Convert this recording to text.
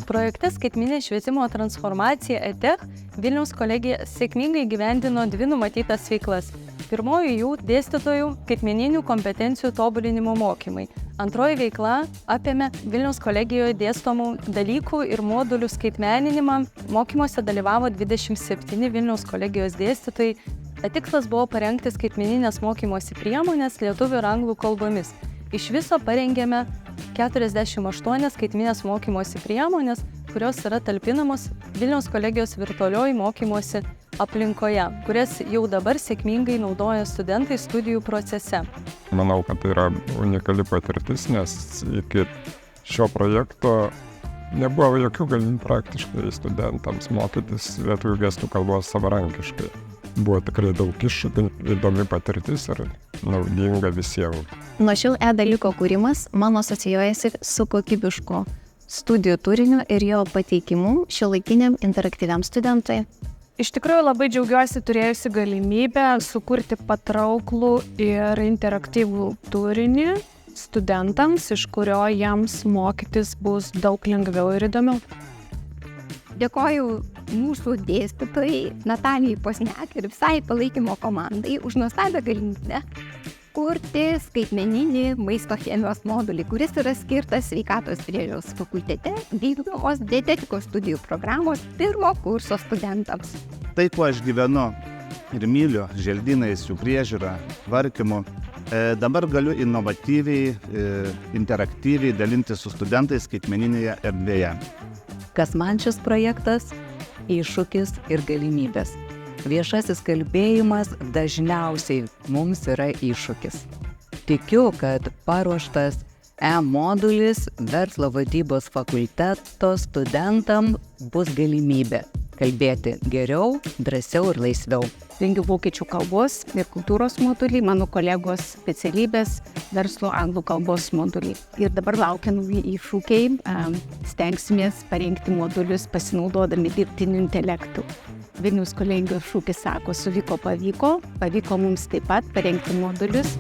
Projekte Skaitmeninė švietimo transformacija EdTech Vilniaus kolegija sėkmingai gyvendino 2 numatytas veiklas. Pirmoji jų dėstytojų skaitmeninių kompetencijų tobulinimo mokymai. Antroji veikla apėmė Vilniaus kolegijoje dėstomų dalykų ir modulių skaitmeninimą. Mokymuose dalyvavo 27 Vilniaus kolegijos dėstytojai. Tikslas buvo parengti skaitmeninės mokymosi priemonės lietuvių ir anglų kalbomis. Iš viso parengėme 48 skaitmeninės mokymosi priemonės, kurios yra talpinamos Vilniaus kolegijos virtualioji mokymosi aplinkoje, kurias jau dabar sėkmingai naudoja studentai studijų procese. Manau, kad tai yra unikali patirtis, nes iki šio projekto nebuvo jokių galimybių praktiškai studentams mokytis lietuvių gestų kalbos savarankiškai. Buvo tikrai daug iššūkių, įdomi patirtis ir naudinga visiems. Nuo šiol e-dalyko kūrimas man asocijuojasi su kokybišku studijų turiniu ir jo pateikimu šiuolaikiniam interaktyviam studentui. Iš tikrųjų labai džiaugiuosi turėjusi galimybę sukurti patrauklų ir interaktyvų turinį studentams, iš kurio jiems mokytis bus daug lengviau ir įdomiau. Dėkoju mūsų dėstytojai Natalijai Posniak ir visai palaikymo komandai už nuostabią galimybę kurti skaitmeninį maisto chemijos modulį, kuris yra skirtas sveikatos priežiūros fakultete vykdomos dietetikos studijų programos 1 kurso studentams. Tai, kuo aš gyvenu ir myliu, želdynais, jų priežiūra, tvarkymu, dabar galiu inovatyviai, interaktyviai dalinti su studentais skaitmeninėje erdvėje. Kas man šis projektas? Iššūkis ir galimybės. Viešasis kalbėjimas dažniausiai mums yra iššūkis. Tikiu, kad paruoštas e-modulis verslo vadybos fakulteto studentam bus galimybė kalbėti geriau, drąsiau ir laisviau. Rengiu vokiečių kalbos ir kultūros modulį, mano kolegos specialybės verslo anglų kalbos modulį. Ir dabar laukia nauji iššūkiai, stengsimės parengti modulius pasinaudodami dirbtiniu intelektu. Vilniaus kolegijos šūkis sako, pavyko mums taip pat parengti modulius.